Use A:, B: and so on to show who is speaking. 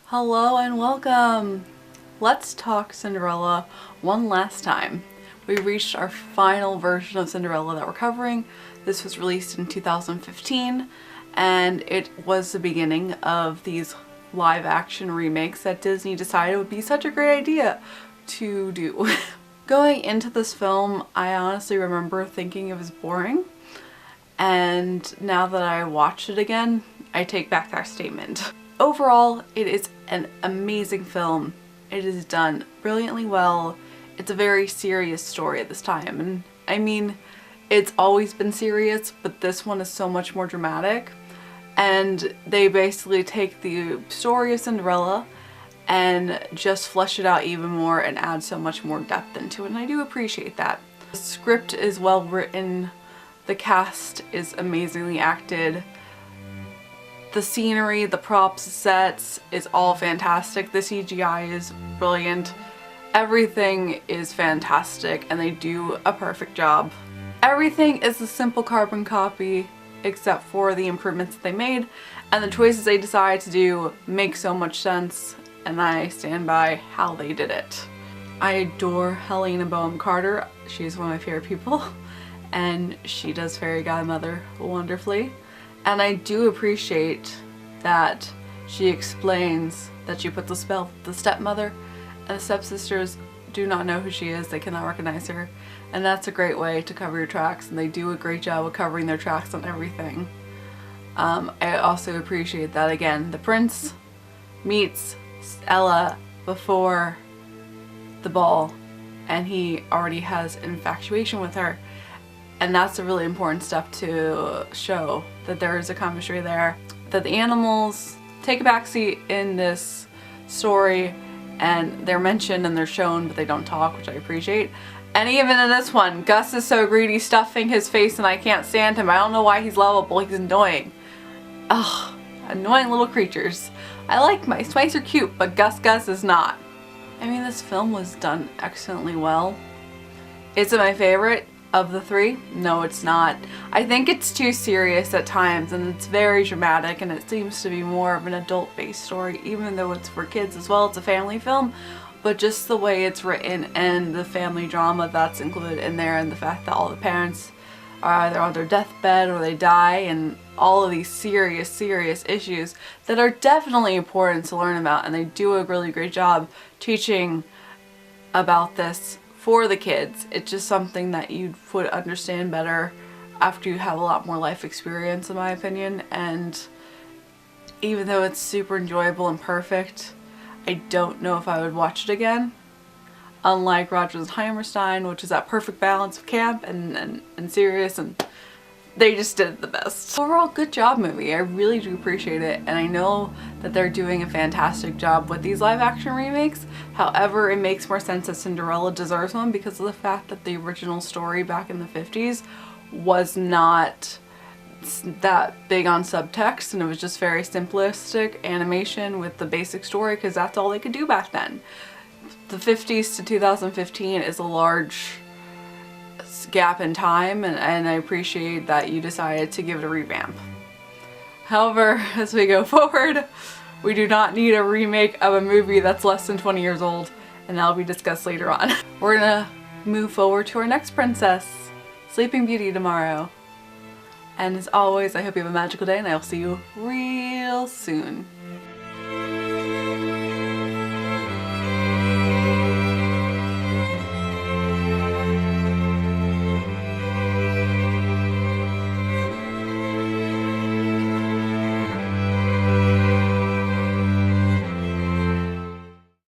A: Hello and welcome! Let's talk Cinderella one last time. We reached our final version of Cinderella that we're covering. This was released in 2015 and it was the beginning of these live action remakes that Disney decided would be such a great idea to do. Going into this film, I honestly remember thinking it was boring, and now that I watched it again, I take back that statement. Overall, it is an amazing film. It is done brilliantly well. It's a very serious story at this time, and I mean, it's always been serious, but this one is so much more dramatic. And they basically take the story of Cinderella and just flesh it out even more and add so much more depth into it, and I do appreciate that. The script is well written, the cast is amazingly acted, the scenery, the props, the sets is all fantastic, the CGI is brilliant, everything is fantastic, and they do a perfect job. Everything is a simple carbon copy except for the improvements that they made, and the choices they decided to do make so much sense, and I stand by how they did it. I adore Helena Bonham Carter. She's one of my favorite people, and she does Fairy Godmother wonderfully. And I do appreciate that she explains that she put the spell with the stepmother, and the stepsisters do not know who she is, they cannot recognize her. And that's a great way to cover your tracks, and they do a great job of covering their tracks on everything. I also appreciate that, again, the prince meets Ella before the ball, and he already has an infatuation with her. And that's a really important step to show that there is a chemistry there. That the animals take a backseat in this story, and they're mentioned and they're shown, but they don't talk, which I appreciate. And even in this one, Gus is so greedy, stuffing his face, and I can't stand him. I don't know why he's lovable, he's annoying. Ugh, annoying little creatures. I like mice. Mice are cute, but Gus is not. I mean, this film was done excellently well. Is it my favorite of the three? No, it's not. I think it's too serious at times, and it's very dramatic, and it seems to be more of an adult-based story, even though it's for kids as well. It's a family film, but just the way it's written and the family drama that's included in there, and the fact that all the parents are either on their deathbed or they die, and all of these serious issues that are definitely important to learn about, and they do a really great job teaching about this for the kids. It's just something that you would understand better after you have a lot more life experience, in my opinion. And even though it's super enjoyable and perfect, I don't know if I would watch it again. Unlike Rodgers and Hammerstein, which is that perfect balance of camp and serious, and they just did it the best. Overall, good job movie. I really do appreciate it, and I know that they're doing a fantastic job with these live action remakes. However, it makes more sense that Cinderella deserves one because of the fact that the original story back in the 50s was not that big on subtext, and it was just very simplistic animation with the basic story, because that's all they could do back then. The 50s to 2015 is a large gap in time, and I appreciate that you decided to give it a revamp. However, as we go forward, we do not need a remake of a movie that's less than 20 years old, and that'll be discussed later on. We're gonna move forward to our next princess, Sleeping Beauty, tomorrow. And as always, I hope you have a magical day, and I'll see you real soon.